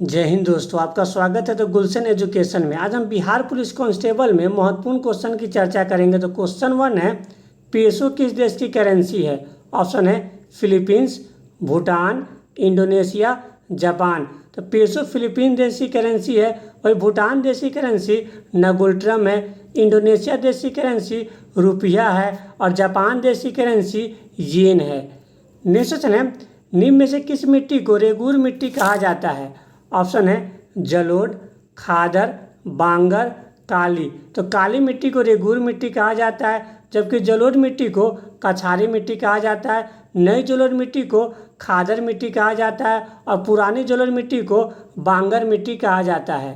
जय हिंद दोस्तों, आपका स्वागत है। तो गुलशन एजुकेशन में आज हम बिहार पुलिस कांस्टेबल में महत्वपूर्ण क्वेश्चन की चर्चा करेंगे। तो क्वेश्चन 1 है, पेसो किस देश की करेंसी है? ऑप्शन है फिलीपींस, भूटान, इंडोनेशिया, जापान। तो पेसो फिलीपीन देश की करेंसी है, वही भूटान देश की करेंसी नगुल्ट्रम है, इंडोनेशिया देश की करेंसी रुपया है और जापान देश की करेंसी येन है। नेक्स्ट क्वेश्चन है, निम्न में से किस मिट्टी को रेगूर मिट्टी कहा जाता है? ऑप्शन है जलोढ़, खादर, बांगर, काली। तो काली मिट्टी को रेगूर मिट्टी कहा जाता है, जबकि जलोढ़ मिट्टी को कछारी मिट्टी कहा जाता है। नई जलोढ़ मिट्टी को खादर मिट्टी कहा जाता है और पुरानी जलोढ़ मिट्टी को बांगर मिट्टी कहा जाता है।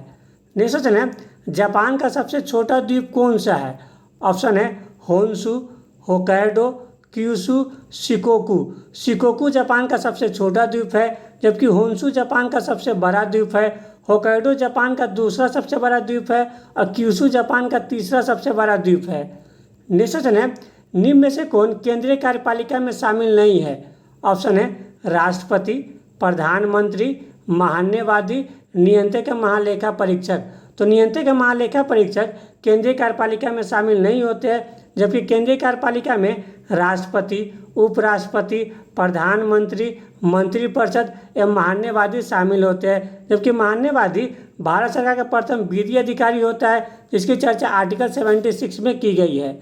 नेक्स्ट क्वेश्चन है, जापान का सबसे छोटा द्वीप कौन सा है? ऑप्शन है Honshu, Hokkaido, Kyushu, Shikoku. Shikoku Japan का सबसे छोटा द्वीप है, जबकि होन्शु जापान का सबसे बड़ा द्वीप है। होक्काइडो जापान का दूसरा सबसे बड़ा द्वीप है और क्यूशु जापान का तीसरा सबसे बड़ा द्वीप है। नेक्स्ट क्वेश्चन है, निम्न में से कौन केंद्रीय कार्यपालिका में शामिल नहीं है? ऑप्शन है राष्ट्रपति, प्रधानमंत्री, महान्यवादी, नियंत्रक महालेखा परीक्षक। तो नियंत्रक महालेखा परीक्षक केंद्रीय कार्यपालिका में शामिल नहीं होते हैं, जबकि केंद्रीय कार्यपालिका में राष्ट्रपति, उपराष्ट्रपति, प्रधानमंत्री, मंत्रिपरिषद एवं महान्यवादी शामिल होते हैं। जबकि महान्यवादी भारत सरकार का प्रथम विधि अधिकारी होता है, जिसकी चर्चा आर्टिकल 76 में की गई है।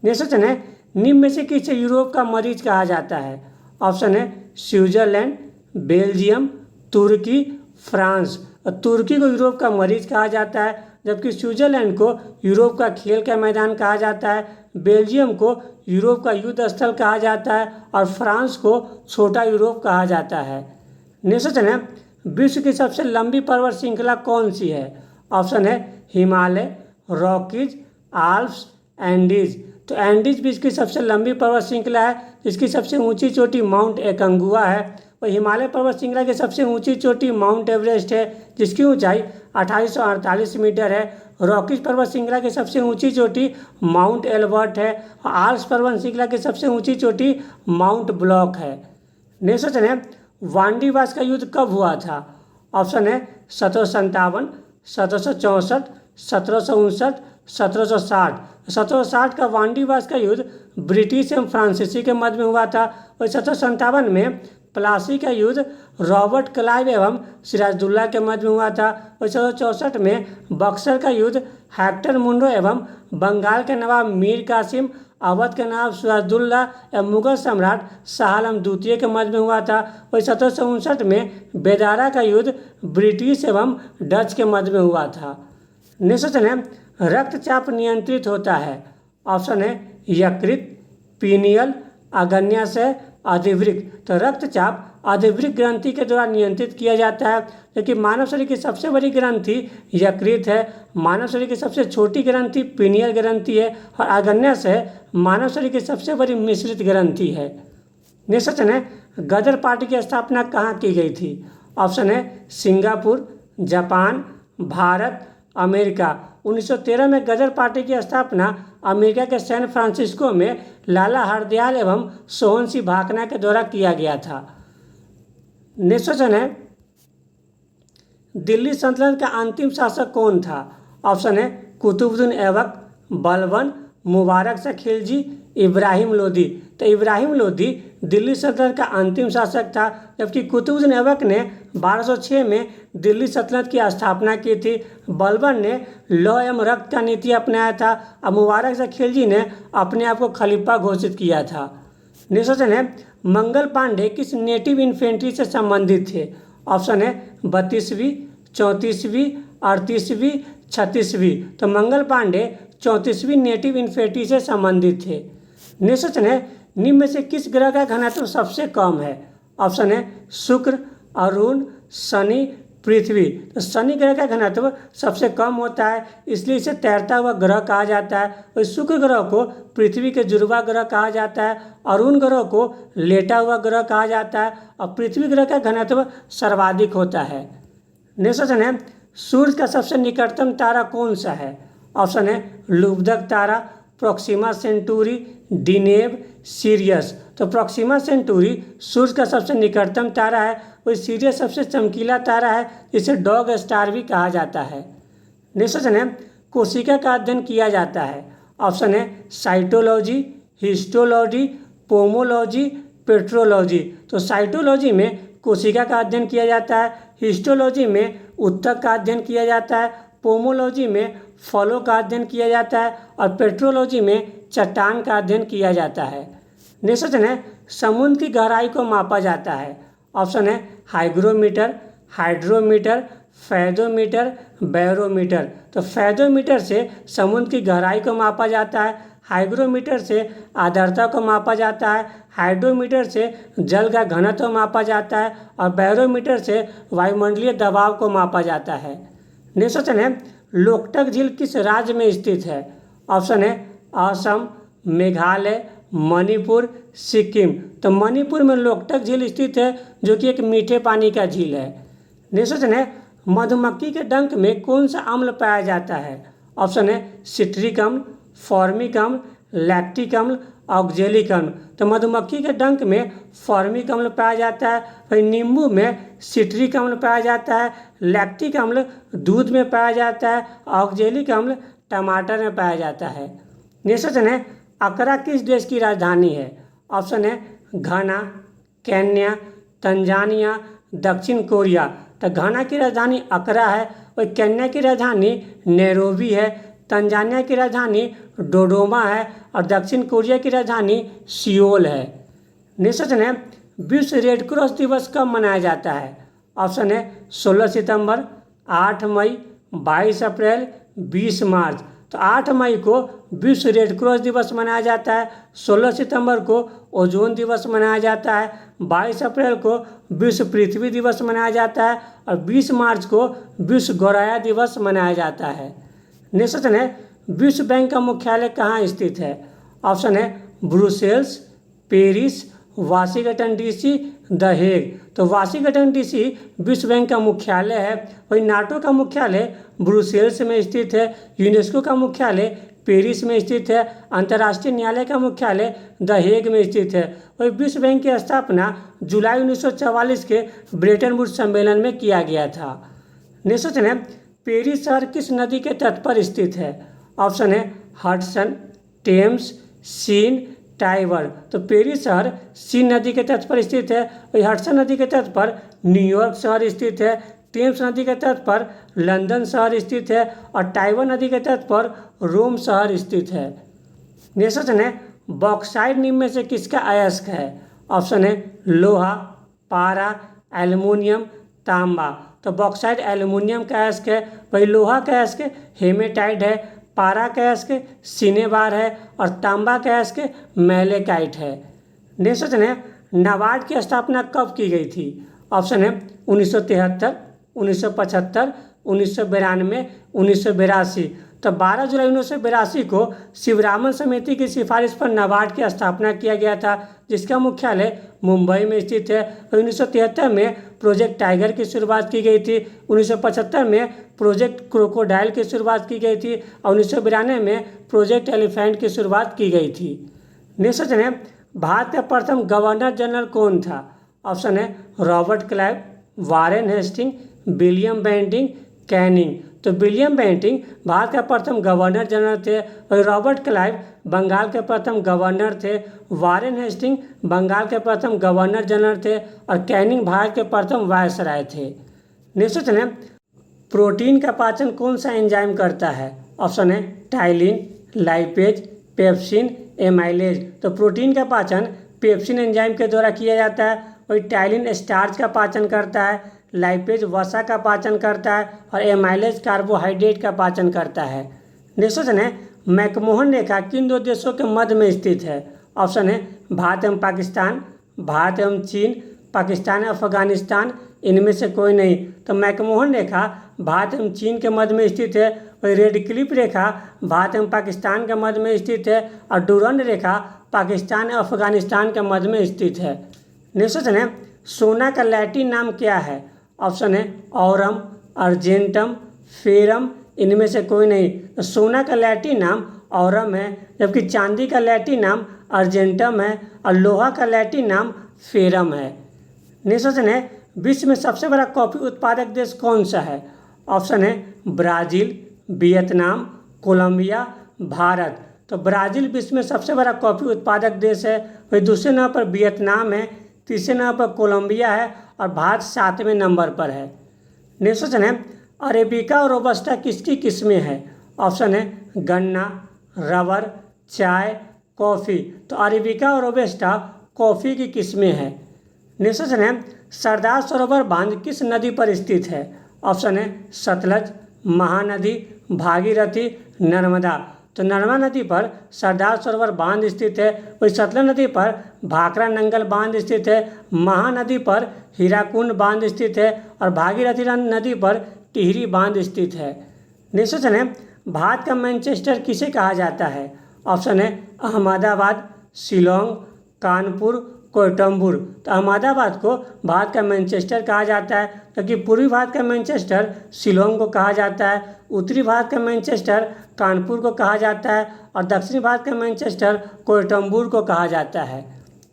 नेक्स्ट क्वेश्चन है, निम्न में से किसे यूरोप का मरीज कहा जाता है? ऑप्शन है स्विट्जरलैंड, बेल्जियम, तुर्की, फ्रांस। तुर्की को यूरोप का मरीज कहा जाता है, जबकि स्विट्जरलैंड को यूरोप का खेल का मैदान कहा जाता है, बेल्जियम को यूरोप का युद्ध स्थल कहा जाता है और फ्रांस को छोटा यूरोप कहा जाता है। नेक्स्ट क्वेश्चन है, विश्व की सबसे लंबी पर्वत श्रृंखला कौन सी है? ऑप्शन है हिमालय, रॉकीज, आल्प्स, एंडीज। तो एंडीज विश्व की सबसे लंबी पर्वत श्रृंखला है, जिसकी सबसे ऊंची चोटी माउंट एकंगुआ है। और हिमालय पर्वत श्रृंखला की सबसे ऊंची चोटी माउंट एवरेस्ट है, जिसकी ऊंचाई 2848 मीटर है। रॉकीज पर्वत श्रृंखला की सबसे ऊंची चोटी माउंट एल्बर्ट है और आल्प्स पर्वत श्रृंखला की सबसे ऊंची चोटी माउंट ब्लॉक है। नेक्स्ट क्वेश्चन है, वांडीवास का युद्ध कब हुआ था? ऑप्शन है 1757, 1764, 1759, 1760। 1760 का वांडीवास का युद्ध ब्रिटिश एवं फ्रांसीसी के मध्य में हुआ था। और 1757 में प्लासी का युद्ध रॉबर्ट क्लाइव एवं सिराजुद्दौला के मध्य में हुआ था। और 1764 में बक्सर का युद्ध हेक्टर मुंडो एवं बंगाल के नवाब मीर कासिम, अवध के नवाब सिराजुद्दौला एवं मुगल सम्राट शाह आलम द्वितीय के मध्य में हुआ था। और 1759 में बेदारा का युद्ध ब्रिटिश एवं डच के मध्य में हुआ था। नेक्स्ट क्वेश्चन है, रक्तचाप नियंत्रित होता है? ऑप्शन है यकृत, पीनियल, अग्न्याशय, अधिवृक्क। तो रक्तचाप अधिवृक्क ग्रंथि के द्वारा नियंत्रित किया जाता है, जबकि मानव शरीर की सबसे बड़ी ग्रंथि यकृत है। मानव शरीर की सबसे छोटी ग्रंथि पीनियल ग्रंथि है और अग्न्याशय मानव शरीर की सबसे बड़ी मिश्रित ग्रंथि है। नेक्स्ट क्वेश्चन है, गदर पार्टी की स्थापना कहाँ की गई थी? ऑप्शन है सिंगापुर, जापान, भारत, अमेरिका। 1913 में गदर पार्टी की स्थापना अमेरिका के सैन फ्रांसिस्को में लाला हरदयाल एवं सोहन सिंह भाकना के द्वारा किया गया था। नेक्स्ट क्वेश्चन है, दिल्ली सल्तनत का अंतिम शासक कौन था? ऑप्शन है कुतुबुद्दीन ऐबक, बलबन, मुबारक शाह खिलजी, इब्राहिम लोदी। तो इब्राहिम लोदी दिल्ली सल्तनत का अंतिम शासक था, जबकि कुतुबुद्दीन ऐबक ने 1206 में दिल्ली सल्तनत की स्थापना की थी। बलबन ने लौ एवं रक्त का नीति अपनाया था और मुबारक शाह खिलजी ने अपने आप को खलीफा घोषित किया था। नेक्स्ट क्वेश्चन है, मंगल पांडे किस नेटिव इन्फेंट्री से संबंधित थे? ऑप्शन है 32वीं, 34वीं, 38वीं, 36वीं। तो मंगल पांडे 34वीं नेटिव इन्फेंट्री से संबंधित थे। नेक्स्ट क्वेश्चन है, निम्न में से किस ग्रह का घनत्व सबसे कम है? ऑप्शन है शुक्र, अरुण, शनि, पृथ्वी। तो शनि ग्रह का घनत्व सबसे कम होता है, इसलिए इसे तैरता हुआ ग्रह कहा जाता है। और शुक्र ग्रह को पृथ्वी के जुड़वा ग्रह कहा जाता है, अरुण ग्रह को लेटा हुआ ग्रह कहा जाता है और पृथ्वी ग्रह का घनत्व सर्वाधिक होता है। नेक्स्ट क्वेश्चन है, सूर्य का सबसे निकटतम तारा कौन सा है? ऑप्शन है लुब्धक तारा, प्रोक्सिमा सेंटूरी, डिनेव, सीरियस। तो तो प्रॉक्सिमा सेंटूरी सूर्य का सबसे निकटतम तारा है। वही सीरियस सबसे चमकीला तारा है, जिसे डॉग स्टार भी कहा जाता है। नेक्स्ट क्वेश्चन है, कोशिका का अध्ययन किया जाता है। ऑप्शन है साइटोलॉजी, हिस्टोलॉजी, पोमोलॉजी, पेट्रोलॉजी। तो साइटोलॉजी में कोशिका का अध्ययन किया जाता है, हिस्टोलॉजी में ऊतक का अध्ययन किया जाता है, पोमोलॉजी में फलों का अध्ययन किया जाता है और पेट्रोलॉजी में चट्टान का अध्ययन किया जाता है। नेक्स्ट क्वेश्चन है, समुद्र की गहराई को मापा जाता है। ऑप्शन है हाइग्रोमीटर, हाइड्रोमीटर, फैदोमीटर, बैरोमीटर। तो फैदोमीटर से समुद्र की गहराई को मापा जाता है, हाइग्रोमीटर से आर्द्रता को मापा जाता है, हाइड्रोमीटर से जल का घनत्व मापा जाता है और बैरोमीटर से वायुमंडलीय दबाव को मापा जाता है। नेक्स्ट क्वेश्चन है, लोकटक झील किस राज्य में स्थित है। ऑप्शन है असम, मेघालय, मणिपुर, सिक्किम। तो मणिपुर में लोकटक झील स्थित है, जो कि एक मीठे पानी का झील है। नेक्स्ट क्वेश्चन है, मधुमक्खी के डंक में कौन सा अम्ल पाया जाता है। ऑप्शन है सिट्रिक अम्ल, फॉर्मिक अम्ल, लैक्टिक अम्ल, ऑक्जेलिक अम्ल। तो मधुमक्खी के डंक में फॉर्मिक अम्ल पाया जाता है, वही नींबू में सिट्रिक अम्ल पाया जाता है, लैक्टिक अम्ल दूध में पाया जाता है, ऑक्जेलिक अम्ल टमाटर में पाया जाता है। नेक्स्ट क्वेश्चन है, अकरा किस देश की राजधानी है। ऑप्शन है घाना, केन्या, तंजानिया, दक्षिण कोरिया। तो घाना की राजधानी अकरा है, और केन्या की राजधानी नैरोबी है, तंजानिया की राजधानी डोडोमा है और दक्षिण कोरिया की राजधानी सियोल है। नेक्स्ट क्वेश्चन है, विश्व रेड क्रॉस दिवस कब मनाया जाता है। ऑप्शन है 16 सितंबर, 8 मई, 22 अप्रैल, 20 मार्च। तो 8 मई को विश्व रेड क्रॉस दिवस मनाया जाता है, 16 सितंबर को ओजोन दिवस मनाया जाता है, 22 अप्रैल को विश्व पृथ्वी दिवस मनाया जाता है और 20 मार्च को विश्व गौरैया दिवस मनाया जाता है। नेक्स्ट क्वेश्चन है, विश्व बैंक का मुख्यालय कहाँ स्थित है। ऑप्शन है Brussels, Paris, Washington DC, the Hague. तो वाशिंगटन डीसी विश्व बैंक का मुख्यालय है, वही नाटो का मुख्यालय ब्रुसेल्स में स्थित है, यूनेस्को का मुख्यालय पेरिस में स्थित है, अंतर्राष्ट्रीय न्यायालय का मुख्यालय द हेग में स्थित है। वही विश्व बैंक की स्थापना जुलाई 1944 के ब्रेटन वुड्स सम्मेलन में किया गया था। नेक्स्ट क्वेश्चन है, पेरिस शहर किस नदी के तट पर स्थित है। ऑप्शन है हडसन, टेम्स, सीन, टाइबर। तो पेरिस शहर सीन नदी के तट पर स्थित है, वही हडसन नदी के तट पर न्यूयॉर्क शहर स्थित है, टेम्स नदी के तट पर लंदन शहर स्थित है और टाइबर नदी के तट पर रोम शहर स्थित है। नेक्स्ट क्वेश्चन है, बॉक्साइट निम्न में से किसका अयस्क है। ऑप्शन है लोहा, पारा, एल्युमिनियम, तांबा। तो बॉक्साइट एल्युमिनियम का अयस्क है, वही लोहा का अयस्क हेमेटाइट है, पारा का अयस्क सिनेबार है और तांबा का अयस्क मैलेकाइट है। नेक्स्ट क्वेश्चन है, नाबार्ड की स्थापना कब की गई थी। ऑप्शन है 1973, 1975, 1992, 1982। तो 12 जुलाई 1982 को शिवरामन समिति की सिफारिश पर नाबार्ड की स्थापना किया गया था, जिसका मुख्यालय मुंबई में स्थित है। 1973 में प्रोजेक्ट टाइगर की शुरुआत की गई थी, 1975 में प्रोजेक्ट क्रोकोडाइल की शुरुआत की गई थी और 1992 में प्रोजेक्ट एलिफेंट की शुरुआत की गई थी। नेक्स्ट क्वेश्चन है, भारत का प्रथम गवर्नर जनरल कौन था। ऑप्शन है Robert Clive, Warren Hasting, William Bentinck, Canning. तो विलियम बेंटिंग भारत का प्रथम गवर्नर जनरल थे और रॉबर्ट क्लाइव बंगाल के प्रथम गवर्नर थे, वारेन हेस्टिंग बंगाल के प्रथम गवर्नर जनरल थे और कैनिंग भारत के प्रथम वायसराय थे। नेक्स्ट क्वेश्चन है, प्रोटीन का पाचन कौन सा एंजाइम करता है। ऑप्शन है टाइलिन, लाइपेज, पेप्सिन, एमाइलेज। तो प्रोटीन का पाचन पेप्सिन एंजाइम के द्वारा किया जाता है, वही टाइलिन स्टार्च का पाचन करता है, लाइपेज वसा का पाचन करता है और एमाइलेज कार्बोहाइड्रेट का पाचन करता है। नेक्स्ट क्वेश्चन है, मैकमोहन रेखा किन दो देशों के मध्य में स्थित है। ऑप्शन है भारत एवं पाकिस्तान, भारत एवं चीन, पाकिस्तान एवं अफगानिस्तान, इनमें से कोई नहीं। तो मैकमोहन रेखा भारत एवं चीन के मध्य में स्थित है, वही रेड क्लिफ रेखा भारत एवं पाकिस्तान के मध्य में स्थित है और डूरंड रेखा पाकिस्तान एवं अफगानिस्तान के मध्य में स्थित है। नेक्स्ट क्वेश्चन है, सोना का लैटिन नाम क्या है। ऑप्शन है औरम, अर्जेंटम, फेरम, इनमें से कोई नहीं। तो सोना का लैटिन नाम औरम है, जबकि चांदी का लैटिन नाम अर्जेंटम है और लोहा का लैटिन नाम फेरम है। नेक्स्ट क्वेश्चन है, विश्व में सबसे बड़ा कॉफ़ी उत्पादक देश कौन सा है? ऑप्शन है ब्राज़ील, वियतनाम, कोलंबिया, भारत। तो ब्राज़ील विश्व में सबसे बड़ा कॉफ़ी उत्पादक देश है। वही दूसरे नंबर पर वियतनाम है, तीसरे नंबर पर कोलंबिया है और भारत 7वें नंबर पर है। नेक्स्ट क्वेश्चन है, अरेबिका और रोबस्टा किसकी किस्में हैं? ऑप्शन है गन्ना, रबर, चाय, कॉफ़ी। तो अरेबिका और रोबस्टा कॉफ़ी की किस्में हैं। नेक्स्ट क्वेश्चन है, सरदार सरोवर बांध किस नदी पर स्थित है? ऑप्शन है सतलज, महानदी, भागीरथी, नर्मदा। तो नर्मदा नदी पर सरदार सरोवर बांध स्थित है। वही सतलज नदी पर भाखड़ा नंगल बांध स्थित है, महानदी पर हीराकुंड बांध स्थित है और भागीरथी नदी पर टिहरी बांध स्थित है। नेक्स्ट क्वेश्चन है, भारत का मैनचेस्टर किसे कहा जाता है? ऑप्शन है अहमदाबाद, शिलोंग, कानपुर, कोयटम्बूर। तो अहमदाबाद को भारत का मैनचेस्टर कहा जाता है, जबकि पूर्वी भारत का मैनचेस्टर शिलोंग को कहा जाता है, उत्तरी भारत का मैनचेस्टर कानपुर को कहा जाता है और दक्षिणी भारत का मैनचेस्टर कोयटम्बूर को कहा जाता है।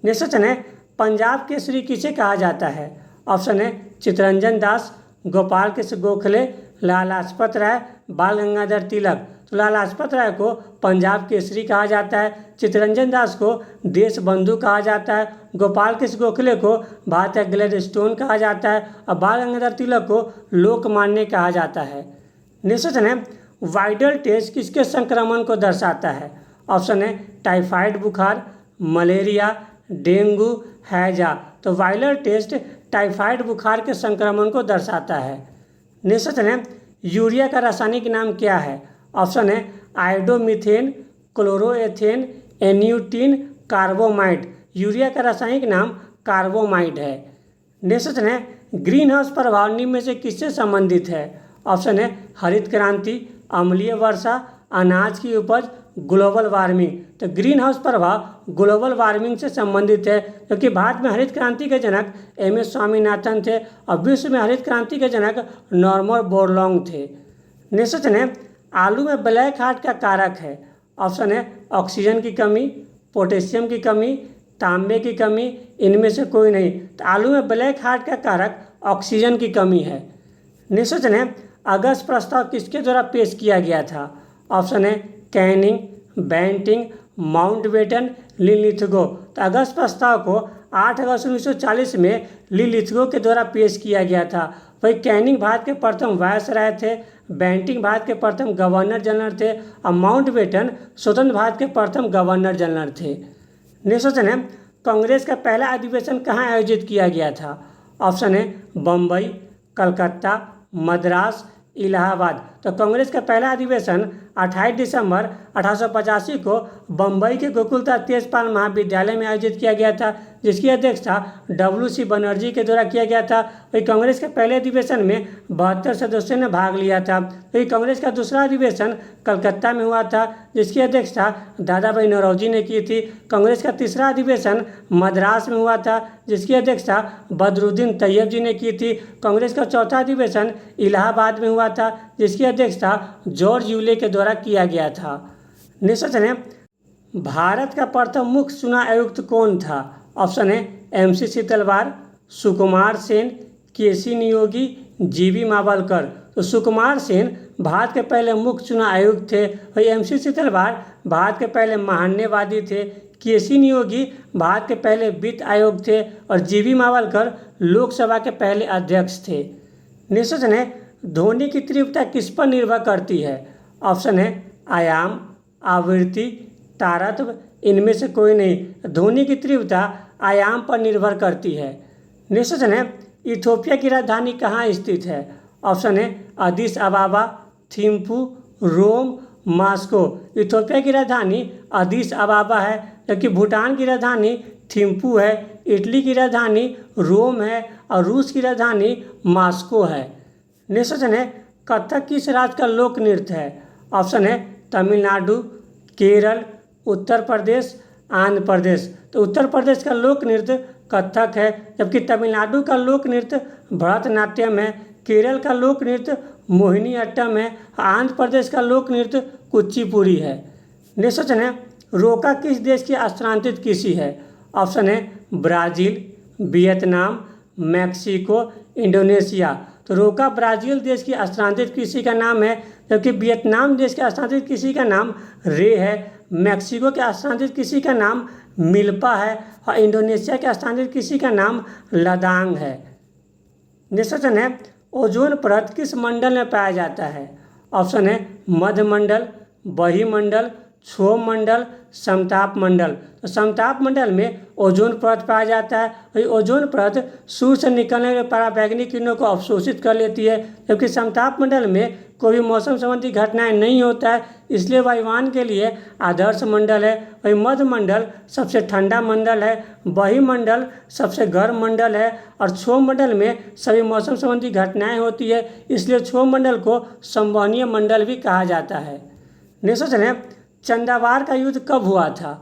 नेक्स्ट क्वेश्चन है, पंजाब केसरी किसे कहा जाता है? ऑप्शन है चित्तरंजन दास, गोपाल कृष्ण गोखले, लाला लाजपत राय, बाल गंगाधर तिलक। तो लाला लाजपत राय को पंजाब केसरी कहा जाता है, चित्तरंजन दास को देश बंधु कहा जाता है, गोपाल कृष्ण गोखले को भारत का ग्लैडस्टोन कहा जाता है और बाल गंगाधर तिलक को लोकमान्य कहा जाता है। नेक्स्ट क्वेश्चन है, वाइडल टेस्ट किसके संक्रमण को दर्शाता है? ऑप्शन है टाइफाइड बुखार, मलेरिया, डेंगू, हैजा। तो वाइडल टेस्ट टाइफाइड बुखार के संक्रमण को दर्शाता है। नेक्स्ट क्वेश्चन है, यूरिया का रासायनिक नाम क्या है? ऑप्शन है आयोडोमीथेन, क्लोरोएथेन, एन्यूटीन, कार्बोमाइड। यूरिया का रासायनिक नाम कार्बोमाइड है। नेक्स्ट क्वेश्चन है, ग्रीन हाउस प्रभाव निम्न में से किससे संबंधित है? ऑप्शन है हरित क्रांति, अम्लीय वर्षा, अनाज की उपज, ग्लोबल वार्मिंग। तो ग्रीन हाउस प्रभाव ग्लोबल वार्मिंग से संबंधित है, क्योंकि भारत में हरित क्रांति के जनक एम.एस. स्वामीनाथन थे और विश्व में हरित क्रांति के जनक नॉर्मन बोरलॉन्ग थे। नेक्स्ट क्वेश्चन है, आलू में ब्लैक हार्ट का कारक है? ऑप्शन है ऑक्सीजन की कमी, पोटेशियम की कमी, तांबे की कमी, इनमें से कोई नहीं। तो आलू में ब्लैक हार्ट का कारक ऑक्सीजन की कमी है। नेक्स्ट क्वेश्चन है, अगस्त प्रस्ताव किसके द्वारा पेश किया गया था? ऑप्शन है कैनिंग, बेंटिंग, माउंटबेटन, लिलिथगो। तो अगस्त प्रस्ताव को 8 अगस्त 1940 में लिलिथगो के द्वारा पेश किया गया था। वही कैनिंग भारत के प्रथम वायसराय थे, बेंटिंग भारत के प्रथम गवर्नर जनरल थे और माउंटबेटन स्वतंत्र भारत के प्रथम गवर्नर जनरल थे। नेक्स्ट क्वेश्चन है, कांग्रेस का पहला अधिवेशन कहाँ आयोजित किया गया था? ऑप्शन है बम्बई, कलकत्ता, मद्रास, इलाहाबाद। तो कांग्रेस का पहला अधिवेशन 28 दिसंबर 1885 को बम्बई के गोकुलता तेजपाल महाविद्यालय में आयोजित किया गया था, जिसकी अध्यक्षता W.C. बनर्जी के द्वारा किया गया था। वही कांग्रेस के पहले अधिवेशन में 72 सदस्यों ने भाग लिया था। वही कांग्रेस का दूसरा अधिवेशन कलकत्ता में हुआ था, जिसकी अध्यक्षता दादा भाई नौरोजी ने की थी। कांग्रेस का तीसरा अधिवेशन मद्रास में हुआ था, जिसकी अध्यक्षता बदरुद्दीन तैयब जी ने की थी। कांग्रेस का चौथा अधिवेशन इलाहाबाद में हुआ था, जिसकी अध्यक्षता जॉर्ज यूले के द्वारा किया गया था। नेक्स्ट क्वेश्चन है, भारत का प्रथम मुख्य चुनाव आयुक्त कौन था? ऑप्शन है M.C. सीतलवार, Sukumar Sen, KC. Niyogi, GB. Mavalkar. तो सुकुमार सेन भारत के पहले मुख्य चुनाव आयुक्त थे। वही M.C. सीतलवार भारत के पहले महान्यवादी थे, के.सी. नियोगी भारत के पहले वित्त आयोग थे और जी.बी. मावलकर लोकसभा के पहले अध्यक्ष थे। नेक्स्ट क्वेश्चन है, ध्वनि की तीव्रता किस पर निर्भर करती है? ऑप्शन है आयाम, आवृत्ति, तारत्व, इनमें से कोई नहीं। ध्वनि की तीव्रता आयाम पर निर्भर करती है। नेक्स्ट क्वेश्चन है, इथियोपिया की राजधानी कहाँ स्थित है? ऑप्शन है अदिस अबाबा, थिम्पू, रोम, मास्को। इथियोपिया की राजधानी अदिस अबाबा है, जबकि भूटान की राजधानी थिम्पू है, इटली की राजधानी रोम है और रूस की राजधानी मास्को है। नेक्स्ट क्वेश्चन है, कथक किस राज्य का लोक नृत्य है? ऑप्शन है तमिलनाडु, केरल, उत्तर प्रदेश, आंध्र प्रदेश। तो उत्तर प्रदेश का लोक नृत्य कथक है, जबकि तमिलनाडु का लोक नृत्य भरतनाट्यम है, केरल का लोक नृत्य मोहिनीअट्टम है, आंध्र प्रदेश का लोक नृत्य कुचिपुड़ी है। नेक्स्ट क्वेश्चन है, रोका किस देश की स्थानांतरित कृषि है? ऑप्शन है ब्राज़ील, वियतनाम, मैक्सिको, इंडोनेशिया। तो रोका ब्राज़ील देश की स्थानांतरित कृषि का नाम है, जबकि वियतनाम देश के स्थानांतरित कृषि का नाम रे है, मैक्सिको के स्थानांतरित कृषि का नाम मिल्पा है और इंडोनेशिया के स्थानांतरित कृषि का नाम लदांग है। नेक्स्ट क्वेश्चन है ओजोन परत किस मंडल में पाया जाता है? ऑप्शन है मध्य मंडल, बहिमंडल, क्षोभ मंडल, समताप मंडल। तो समताप मंडल में ओजोन परत पाया जाता है। वही ओजोन परत सूर्य से निकलने वाले पराबैंगनी किरणों को अवशोषित कर लेती है, जबकि समताप मंडल में कोई भी मौसम संबंधी घटनाएं नहीं होता है, इसलिए वायुयान के लिए आदर्श मंडल है। वही मध्य मंडल सबसे ठंडा मंडल है, बहिमंडल सबसे गर्म मंडल है और क्षोभ मंडल में सभी मौसम संबंधी घटनाएं होती है, इसलिए क्षोभ मंडल को संवहनीय मंडल भी कहा जाता है। नेक्स्ट क्वेश्चन है चंदावार का युद्ध कब हुआ था?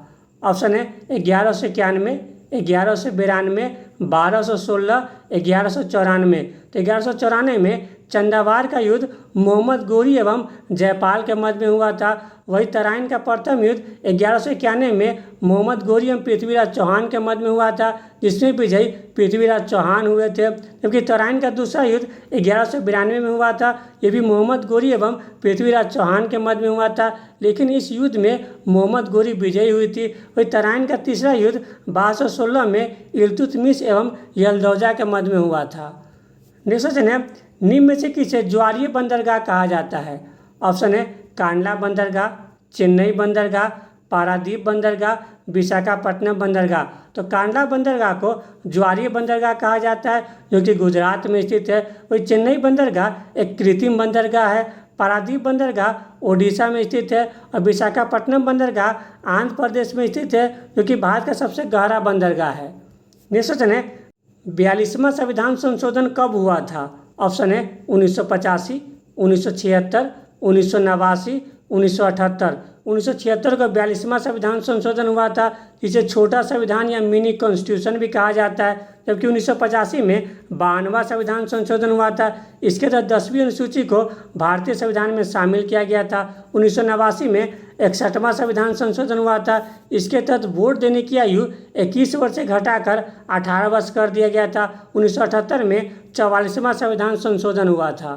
ऑप्शन है 1191, 1192, 1216, 1194। तो 1194 में चंदावार का युद्ध मोहम्मद गोरी एवं जयपाल के मध्य में हुआ था। वही तराइन का प्रथम युद्ध 1191 में मोहम्मद गोरी एवं पृथ्वीराज चौहान के मध्य में हुआ था, जिसमें विजयी पृथ्वीराज चौहान हुए थे। जबकि तराइन का दूसरा युद्ध 1192 में हुआ था, ये भी मोहम्मद गोरी एवं पृथ्वीराज चौहान के मध्य में हुआ था, लेकिन इस युद्ध में मोहम्मद गोरी विजयी हुई थी। वही तराइन का तीसरा युद्ध 1216 में इल्तुतमिश एवं यल्दौजा के मध्य में हुआ था। नेक्स्ट क्वेश्चन है निम्न में से किसे ज्वारीय बंदरगाह कहा जाता है? ऑप्शन है कांडला बंदरगाह, चेन्नई बंदरगाह, पारादीप बंदरगाह, विशाखापट्टनम बंदरगाह। तो कांडला बंदरगाह को ज्वारीय बंदरगाह कहा जाता है, जो कि गुजरात में स्थित है। वही चेन्नई बंदरगाह एक कृत्रिम बंदरगाह है, पारादीप बंदरगाह ओडिशा में स्थित है और विशाखापट्टनम बंदरगाह आंध्र प्रदेश में स्थित है, जो कि भारत का सबसे गहरा बंदरगाह है। नेक्स्ट क्वेश्चन है 42वां संविधान संशोधन कब हुआ था? ऑप्शन है 1985, 1976, 1989, 1978। 1976 को 42वां संविधान संशोधन हुआ था, जिसे छोटा संविधान या मिनी कॉन्स्टिट्यूशन भी कहा जाता है। जबकि 1985 में 52वां संविधान संशोधन हुआ था। इसके तहत 10वीं अनुसूची को भारतीय संविधान में शामिल किया गया था। 1989 में 61वां संविधान संशोधन हुआ था। इसके तहत वोट देने की आयु 21 वर्ष से घटाकर 18 वर्ष कर दिया गया था। 1978 में 44वां संविधान संशोधन हुआ था।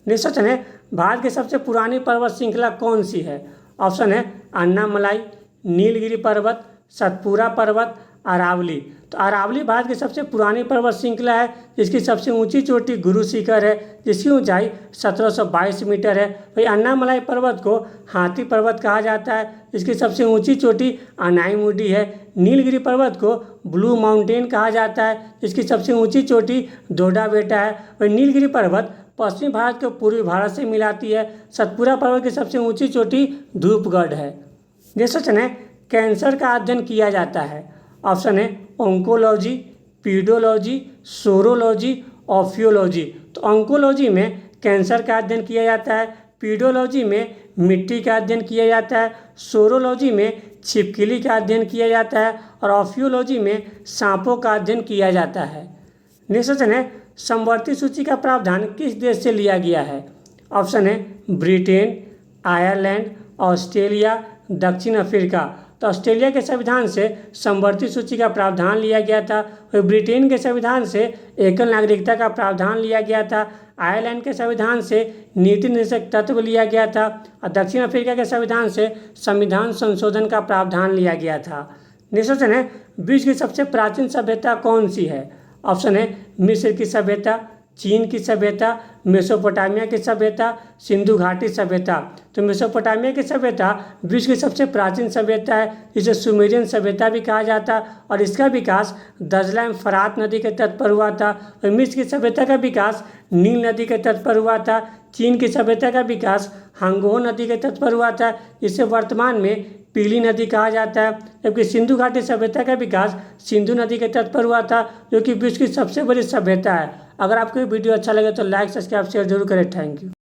नेक्स्ट क्वेश्चन है भारत की सबसे पुरानी पर्वत श्रृंखला कौन सी है? ऑप्शन है अन्नामलाई, नीलगिरी पर्वत, सतपुरा पर्वत, अरावली। तो अरावली भारत की सबसे पुरानी पर्वत श्रृंखला है, जिसकी सबसे ऊंची चोटी गुरु शिखर है, जिसकी ऊंचाई 1722 मीटर है। वही अन्नामलाई पर्वत को हाथी पर्वत कहा जाता है, जिसकी सबसे ऊंची चोटी अनाईमुडी है। नीलगिरी पर्वत को ब्लू माउंटेन कहा जाता है, जिसकी सबसे ऊंची चोटी डोडा बेटा है। वही नीलगिरी पर्वत पश्चिमी भारत को पूर्वी भारत से मिलाती है। सतपुरा पर्वत की सबसे ऊंची चोटी धूपगढ़ है। नेक्स्ट क्वेश्चन है कैंसर का अध्ययन किया जाता है? ऑप्शन है ऑन्कोलॉजी, पीडोलॉजी, सोरोलॉजी, ऑफियोलॉजी। तो ऑन्कोलॉजी में कैंसर का अध्ययन किया जाता है, पीडोलॉजी में मिट्टी का अध्ययन किया जाता है, सोरोलॉजी में छिपकली का अध्ययन किया जाता है और ऑफियोलॉजी में सांपों का अध्ययन किया जाता है। नेक्स्ट क्वेश्चन है समवर्ती सूची का प्रावधान किस देश से लिया गया है? ऑप्शन है ब्रिटेन, आयरलैंड, ऑस्ट्रेलिया, दक्षिण अफ्रीका। तो ऑस्ट्रेलिया के संविधान से समवर्ती सूची का प्रावधान लिया गया था। और ब्रिटेन के संविधान से एकल नागरिकता का प्रावधान लिया गया था। आयरलैंड के संविधान से नीति निर्देशक तत्व लिया गया था और दक्षिण अफ्रीका के संविधान से संविधान संशोधन का प्रावधान लिया गया था। नेक्स्ट क्वेश्चन है विश्व की सबसे प्राचीन सभ्यता कौन सी है? ऑप्शन है मिस्र की सभ्यता, चीन की सभ्यता, मेसोपोटामिया की सभ्यता, सिंधु घाटी सभ्यता। तो मेसोपोटामिया की सभ्यता विश्व की सबसे प्राचीन सभ्यता है, जिसे सुमेरियन सभ्यता भी कहा जाता और इसका विकास दजला एवं फरात नदी के तट पर हुआ था। और मिस्र की सभ्यता का विकास नील नदी के तट पर हुआ था। चीन की सभ्यता का विकास हांगहो नदी के तट पर हुआ था, जिसे वर्तमान में पीली नदी कहा जाता है। जबकि सिंधु घाटी सभ्यता का विकास सिंधु नदी के तट पर हुआ था, जो कि विश्व की सबसे बड़ी सभ्यता है। अगर आपको ये वीडियो अच्छा लगे तो लाइक, सब्सक्राइब, शेयर जरूर करें। Thank you.